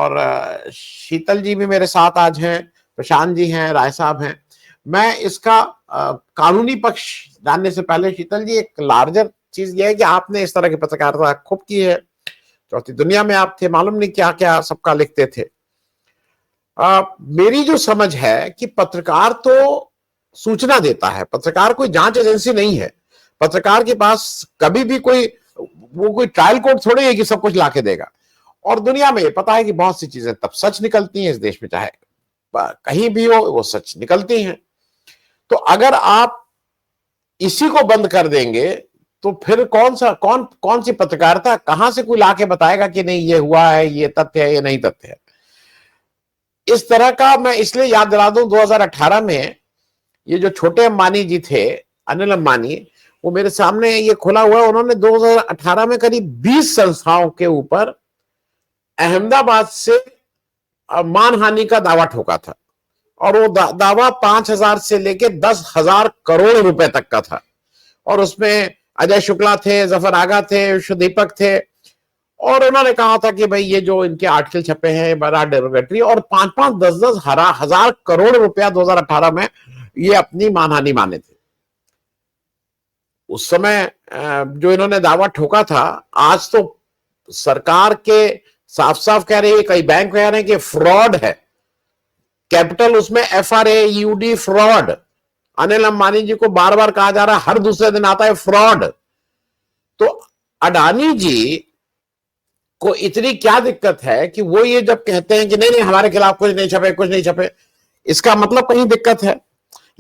और शीतल जी भी मेरे साथ आज हैं, प्रशांत जी हैं, राय साहब हैं। मैं इसका कानूनी पक्ष जानने से पहले शीतल जी, एक लार्जर चीज ये है कि आपने इस तरह की पत्रकारिता खूब की है, चौथी दुनिया में आप थे, मालूम नहीं क्या क्या सबका लिखते थे। मेरी जो समझ है कि पत्रकार तो सूचना देता है, पत्रकार कोई जांच एजेंसी नहीं है। पत्रकार के पास कभी भी कोई ट्रायल कोर्ट थोड़ी है कि सब कुछ लाके देगा। और दुनिया में पता है कि बहुत सी चीजें तब सच निकलती हैं, इस देश में चाहे कहीं भी हो वो सच निकलती हैं। तो अगर आप इसी को बंद कर देंगे तो फिर कौन सी पत्रकारिता, कहां से कोई लाके बताएगा कि नहीं ये हुआ है, ये तथ्य है, ये नहीं तथ्य है। इस तरह का मैं इसलिए याद दिला दूं, 2018 में ये जो छोटे अंबानी जी थे, अनिल अंबानी, वो मेरे सामने ये खुला हुआ, उन्होंने 2018 में करीब 20 संस्थाओं के ऊपर अहमदाबाद से मानहानि का दावा ठोका था। और वो दावा 5,000 से लेके 10,000 करोड़ रुपए तक का था। और उसमें अजय शुक्ला थे, जफर आगा थे, विश्व दीपक थे। और उन्होंने कहा था कि भाई ये जो इनके आर्टिकल छपे हैं बड़ा डेरोगेटरी, और 5-5, 10-10 हजार करोड़ रुपया 2018 में ये अपनी मानहानि माने थे। उस समय जो इन्होंने दावा ठोका था, आज तो सरकार के साफ साफ कह रही है, कई बैंक कह रहे हैं कि फ्रॉड है, कैपिटल उसमें FRAUD, फ्रॉड। अनिल अंबानी जी को बार बार कहा जा रहा है, हर दूसरे दिन आता है फ्रॉड। तो अडानी जी को इतनी क्या दिक्कत है कि वो ये जब कहते हैं कि नहीं नहीं हमारे खिलाफ कुछ नहीं छपे, कुछ नहीं छपे, इसका मतलब कहीं दिक्कत है।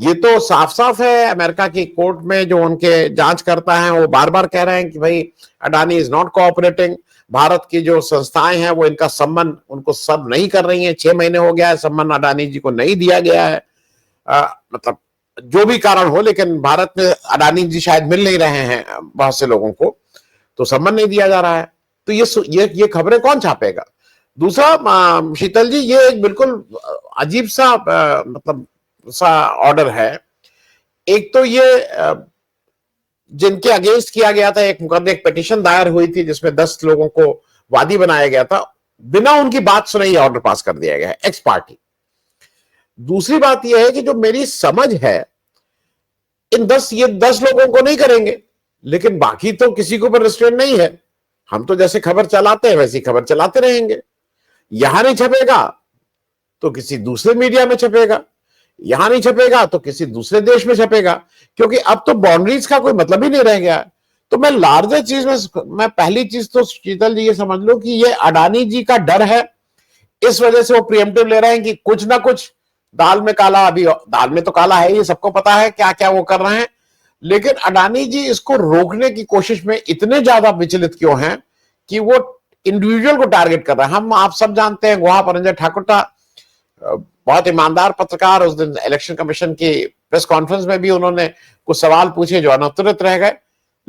ये तो साफ साफ है, अमेरिका की कोर्ट में जो उनके जांच करता है वो बार बार कह रहे हैं कि भाई Adani is not cooperating. Bharat की जो संस्थाएं हैं वो इनका सम्मान उनको सर्व नहीं कर रही हैं। 6 महीने हो गया है, सम्मान अडानी जी को नहीं दिया गया है। मतलब जो भी कारण हो, लेकिन भारत में अडानी जी शायद मिल नहीं रहे हैं बहुत से लोगों को, तो सम्मान नहीं दिया जा रहा है। तो ये खबरें कौन छापेगा? दूसरा, शीतल जी, ये एक बिल्कुल अजीब सा मतलब सा ऑर्डर है। एक तो ये जिनके अगेंस्ट किया गया था, एक मुकदमे, एक पिटीशन दायर हुई थी जिसमें 10 लोगों को वादी बनाया गया था, बिना उनकी बात सुने ये ऑर्डर पास कर दिया गया है, एक्स पार्टी। दूसरी बात यह है कि जो मेरी समझ है, ये 10 लोगों को नहीं करेंगे, लेकिन बाकी तो किसी के ऊपर रिस्ट्रेंट नहीं है। हम तो जैसे खबर चलाते हैं वैसी खबर चलाते रहेंगे। यहां नहीं छपेगा तो किसी दूसरे मीडिया में छपेगा, यहां नहीं छपेगा तो किसी दूसरे देश में छपेगा, क्योंकि अब तो बाउंड्रीज का कोई मतलब ही नहीं रह गया है। तो मैं लार्जर चीज में, मैं पहली चीज तो शीतल जी ये समझ लो कि ये अडानी जी का डर है, इस वजह से वो प्रिएम्प्टिव ले रहे हैं कि कुछ ना कुछ दाल में काला, अभी दाल में तो काला है, ये सबको पता है क्या क्या वो कर रहे हैं। लेकिन अडानी जी इसको रोकने की कोशिश में इतने ज्यादा विचलित क्यों हैं कि वो इंडिविजुअल को टारगेट कर रहा है। हम आप सब जानते हैं, गुहा परंजय ठाकुर बहुत ईमानदार पत्रकार, उस दिन इलेक्शन कमीशन की प्रेस कॉन्फ्रेंस में भी उन्होंने कुछ सवाल पूछे जो अनुत्तरित रह गए,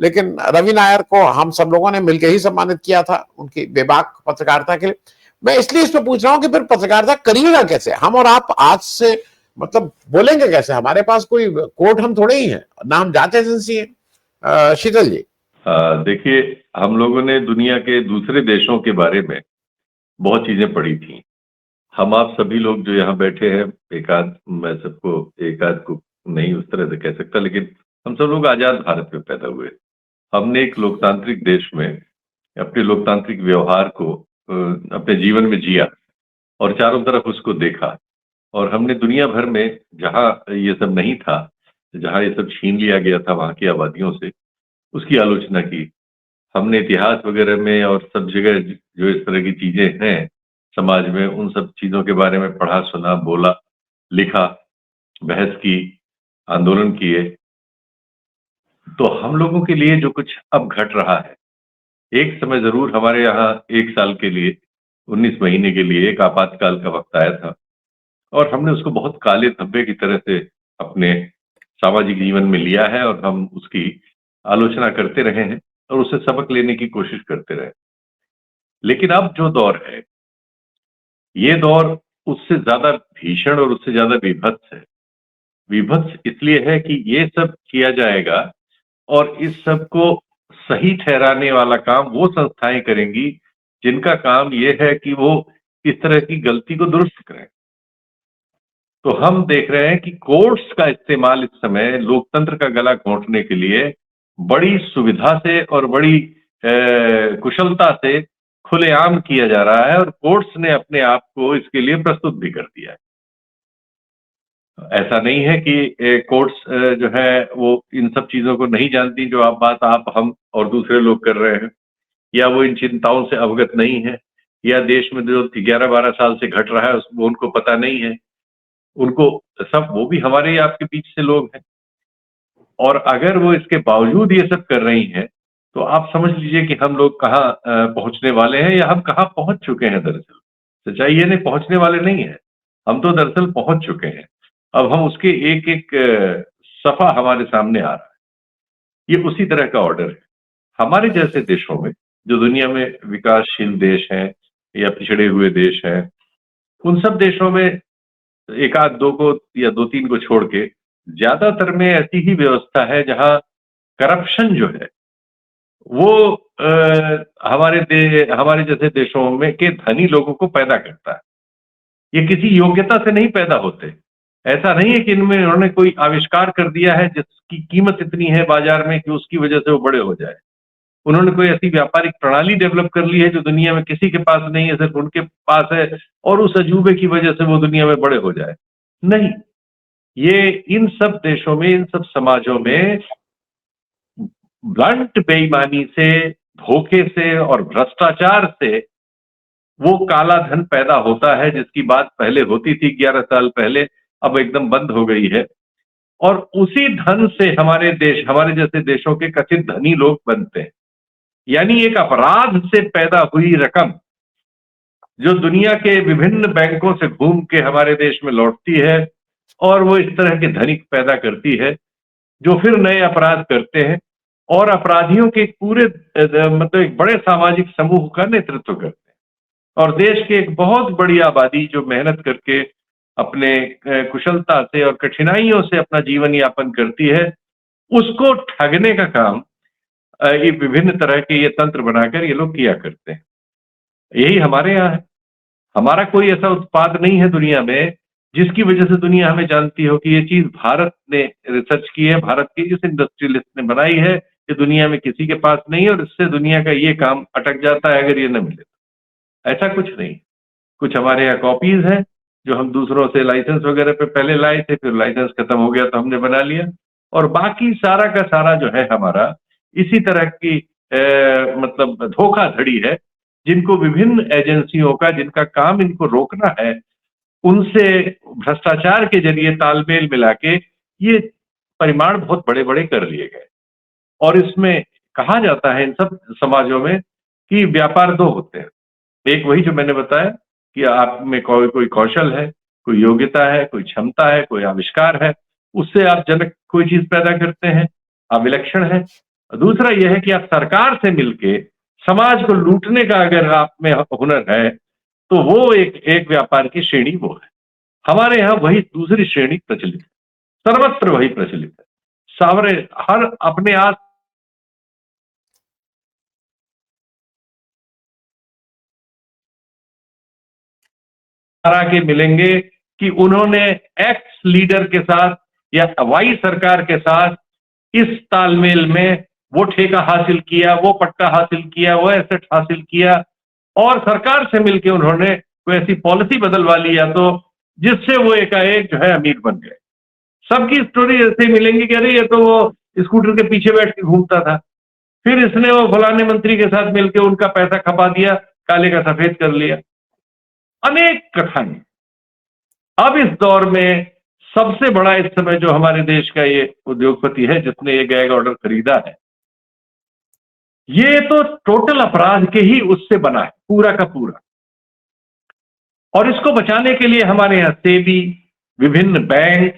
लेकिन रवि नायर को हम सब लोगों ने मिलकर ही सम्मानित किया था उनकी बेबाक पत्रकारिता के लिए। मैं इसलिए इस पर पूछ रहा हूं कि फिर पत्रकारिता करिएगा कैसे? हम और आप आज से मतलब बोलेंगे कैसे? हमारे पास कोई कोर्ट हम थोड़े ही है ना, हम जांच एजेंसी है। शीतल जी, देखिए, हम लोगों ने दुनिया के दूसरे देशों के बारे में बहुत चीजें पढ़ी थी। हम आप सभी लोग जो यहाँ बैठे हैं, मैं सबको एक आध को नहीं उस तरह से कह सकता, लेकिन हम सब लोग आजाद भारत में पैदा हुए। हमने एक लोकतांत्रिक देश में अपने लोकतांत्रिक व्यवहार को अपने जीवन में जिया और चारों तरफ उसको देखा। और हमने दुनिया भर में जहाँ ये सब नहीं था, जहाँ ये सब छीन लिया गया था वहां की आबादियों से, उसकी आलोचना की। हमने इतिहास वगैरह में और सब जगह जो इस तरह की चीजें हैं समाज में, उन सब चीजों के बारे में पढ़ा, सुना, बोला, लिखा, बहस की, आंदोलन किए। तो हम लोगों के लिए जो कुछ अब घट रहा है, एक समय जरूर हमारे यहाँ 1 साल के लिए, 19 महीने के लिए एक आपातकाल का वक्त आया था, और हमने उसको बहुत काले धब्बे की तरह से अपने सामाजिक जीवन में लिया है, और हम उसकी आलोचना करते रहे हैं और उससे सबक लेने की कोशिश करते रहे। लेकिन अब जो दौर है, ये दौर उससे ज्यादा भीषण और उससे ज्यादा विभत्स है। विभत्स इसलिए है कि ये सब किया जाएगा और इस सब को सही ठहराने वाला काम वो संस्थाएं करेंगी जिनका काम ये है कि वो इस तरह की गलती को दुरुस्त करें। तो हम देख रहे हैं कि कोर्ट्स का इस्तेमाल इस समय लोकतंत्र का गला घोंटने के लिए बड़ी सुविधा से और बड़ी कुशलता से खुलेआम किया जा रहा है, और कोर्ट्स ने अपने आप को इसके लिए प्रस्तुत भी कर दिया है। ऐसा नहीं है कि कोर्ट्स जो है वो इन सब चीजों को नहीं जानती, जो आप हम और दूसरे लोग कर रहे हैं, या वो इन चिंताओं से अवगत नहीं है, या देश में जो 11-12 साल से घट रहा है वो उनको पता नहीं है। उनको सब, वो भी हमारे आपके बीच से लोग हैं, और अगर वो इसके बावजूद ये सब कर रही हैं, तो आप समझ लीजिए कि हम लोग कहाँ पहुंचने वाले हैं, या हम कहाँ पहुंच चुके हैं। दरअसल सच्चाई ये नहीं, पहुंचने वाले नहीं है, हम तो दरअसल पहुंच चुके हैं। अब हम उसके एक एक सफा हमारे सामने आ रहा है। ये उसी तरह का ऑर्डर है। हमारे जैसे देशों में, जो दुनिया में विकासशील देश हैं या पिछड़े हुए देश हैं, उन सब देशों में एक आध दो को या 2-3 को छोड़ के ज्यादातर में ऐसी ही व्यवस्था है जहां करप्शन जो है वो हमारे जैसे देशों में के धनी लोगों को पैदा करता है। ये किसी योग्यता से नहीं पैदा होते। ऐसा नहीं है कि इनमें उन्होंने कोई आविष्कार कर दिया है जिसकी कीमत इतनी है बाजार में कि उसकी वजह से वो बड़े हो जाए। उन्होंने कोई ऐसी व्यापारिक प्रणाली डेवलप कर ली है जो दुनिया में किसी के पास नहीं है, सिर्फ उनके पास है, और उस अजूबे की वजह से वो दुनिया में बड़े हो जाए। नहीं, ये इन सब देशों में, इन सब समाजों में ब्लंट बेईमानी से, धोखे से और भ्रष्टाचार से वो काला धन पैदा होता है, जिसकी बात पहले होती थी 11 साल पहले, अब एकदम बंद हो गई है। और उसी धन से हमारे देश, हमारे जैसे देशों के कथित धनी लोग बनते हैं। यानी एक अपराध से पैदा हुई रकम जो दुनिया के विभिन्न बैंकों से घूम के हमारे देश में लौटती है, और वो इस तरह के धनिक पैदा करती है जो फिर नए अपराध करते हैं और अपराधियों के पूरे मतलब एक बड़े सामाजिक समूह का नेतृत्व करते हैं। और देश की एक बहुत बड़ी आबादी जो मेहनत करके अपने कुशलता से और कठिनाइयों से अपना जीवन यापन करती है, उसको ठगने का काम ये विभिन्न तरह के ये तंत्र बनाकर ये लोग किया करते हैं। यही हमारे यहाँ है। हमारा कोई ऐसा उत्पाद नहीं है दुनिया में जिसकी वजह से दुनिया हमें जानती हो कि ये चीज भारत ने रिसर्च की है, भारत के इस इंडस्ट्रियलिस्ट ने बनाई है, ये दुनिया में किसी के पास नहीं है, और इससे दुनिया का ये काम अटक जाता है अगर ये न मिले। ऐसा कुछ नहीं। कुछ हमारे यहाँ कॉपीज हैं जो हम दूसरों से लाइसेंस वगैरह पे पहले लाए थे, फिर लाइसेंस खत्म हो गया तो हमने बना लिया, और बाकी सारा का सारा जो है हमारा इसी तरह की मतलब धोखाधड़ी है, जिनको विभिन्न एजेंसियों का, जिनका काम इनको रोकना है, उनसे भ्रष्टाचार के जरिए तालमेल मिला के ये परिमाण बहुत बड़े बड़े कर लिए गए। और इसमें कहा जाता है इन सब समाजों में कि व्यापार दो होते हैं। एक वही जो मैंने बताया कि आप में कोई कौशल है, कोई योग्यता है, कोई क्षमता है, कोई आविष्कार है, उससे आप जनक कोई चीज पैदा करते हैं, आप विलक्षण हैं। दूसरा यह है कि आप सरकार से मिलके समाज को लूटने का अगर आप में हुनर है, तो वो एक व्यापार की श्रेणी वो है। हमारे यहाँ वही दूसरी श्रेणी प्रचलित है, सर्वत्र वही प्रचलित है। सावरे हर अपने आस के मिलेंगे कि उन्होंने एक्स लीडर के साथ या वाई सरकार के साथ इस तालमेल में वो ठेका हासिल किया, वो पट्टा हासिल किया, वो एसेट हासिल किया, और सरकार से मिलकर उन्होंने कोई ऐसी पॉलिसी बदलवा ली या तो जिससे वो एकाएक जो है अमीर बन गए। सबकी स्टोरी ऐसे ही मिलेंगी कि अरे ये तो वो स्कूटर के पीछे बैठ के घूमता था, फिर इसने वो फलाने मंत्री के साथ मिलकर उनका पैसा खपा दिया, काले का सफेद कर लिया। अनेक कथाएं। अब इस दौर में सबसे बड़ा इस समय जो हमारे देश का ये उद्योगपति है जिसने ये गैग ऑर्डर खरीदा है, ये तो टोटल अपराध के ही उससे बना है पूरा का पूरा। और इसको बचाने के लिए हमारे यहां सेबी, विभिन्न bank,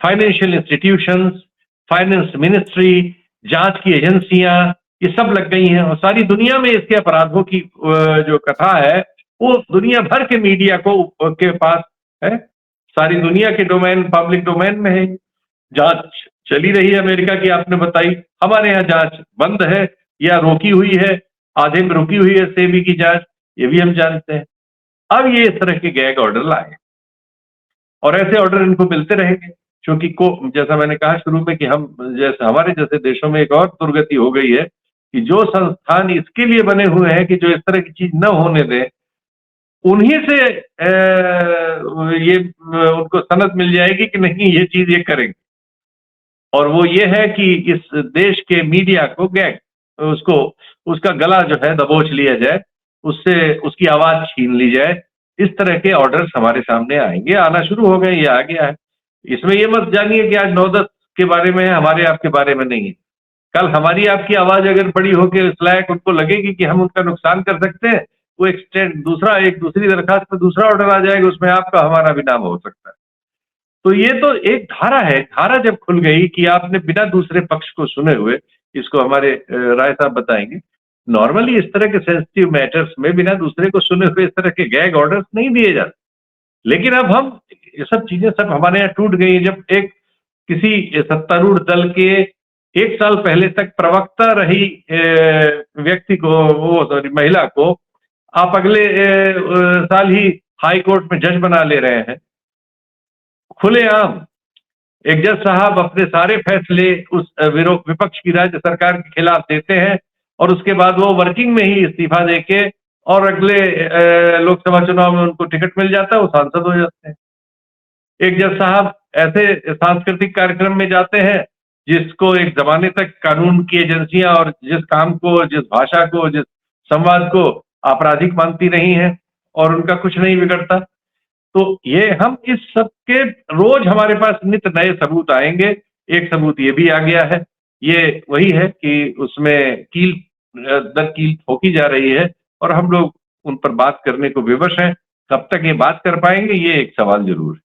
financial institutions, finance ministry, जांच की एजेंसियां, ये सब लग गई हैं, और सारी दुनिया में इसके अपराधों की जो कथा है वो दुनिया भर के मीडिया के पास है। सारी दुनिया के डोमेन, पब्लिक डोमेन में है। जांच चली रही है अमेरिका की, आपने बताई। हमारे यहाँ जांच बंद है या रोकी हुई है, आधे में रुकी हुई है सेबी की जांच, ये भी हम जानते हैं। अब ये इस तरह के गैग ऑर्डर लाए और ऐसे ऑर्डर इनको मिलते रहेंगे, क्योंकि जैसा मैंने कहा शुरू में कि हम जैसे हमारे जैसे देशों में एक और दुर्गति हो गई है कि जो संस्थान इसके लिए बने हुए हैं कि जो इस तरह की चीज न होने दें, उन्हीं से ये उनको सनद मिल जाएगी कि नहीं ये चीज ये करेंगे। और वो ये है कि इस देश के मीडिया को उसको उसका गला जो है दबोच लिया जाए, उससे उसकी आवाज छीन ली जाए। इस तरह के ऑर्डर्स हमारे सामने आएंगे, आना शुरू हो गए, ये आ गया है। इसमें ये मत जानिए कि आज 9-10 के बारे में है, हमारे आपके बारे में नहीं है। कल हमारी आपकी आवाज अगर बड़ी होकर इस लायक उनको लगेगी कि हम उनका नुकसान कर सकते हैं, वो एक दूसरी दरखास्त में दूसरा ऑर्डर आ जाएगा, उसमें आपका हमारा भी नाम हो सकता है। तो ये तो एक धारा है। धारा जब खुल गई कि आपने बिना दूसरे पक्ष को सुने हुए, इसको हमारे राय साहब बताएंगे, नॉर्मली इस तरह के सेंसिटिव मैटर्स में बिना दूसरे को सुने हुए इस तरह के गैग ऑर्डर्स नहीं दिए जाते। लेकिन अब हम ये सब चीजें सब हमारे यहाँ टूट गई। जब एक किसी सत्तारूढ़ दल के 1 साल पहले तक प्रवक्ता रही व्यक्ति को, वो सॉरी महिला को, आप अगले साल ही हाई कोर्ट में जज बना ले रहे हैं खुलेआम। एक जज साहब अपने सारे फैसले उस विपक्ष की राज्य सरकार के खिलाफ देते हैं और उसके बाद वो वर्किंग में ही इस्तीफा देके और अगले लोकसभा चुनाव में उनको टिकट मिल जाता है, वो सांसद हो जाते हैं। एक जज साहब ऐसे सांस्कृतिक कार्यक्रम में जाते हैं जिसको एक जमाने तक कानून की एजेंसियां और जिस काम को, जिस भाषा को, जिस संवाद को आपराधिक मानती रही हैं और उनका कुछ नहीं बिगड़ता। तो ये हम इस सब के रोज हमारे पास नित नए सबूत आएंगे। एक सबूत ये भी आ गया है, ये वही है कि उसमें कील दर कील ठोकी जा रही है और हम लोग उन पर बात करने को विवश हैं। कब तक ये बात कर पाएंगे, ये एक सवाल जरूर है।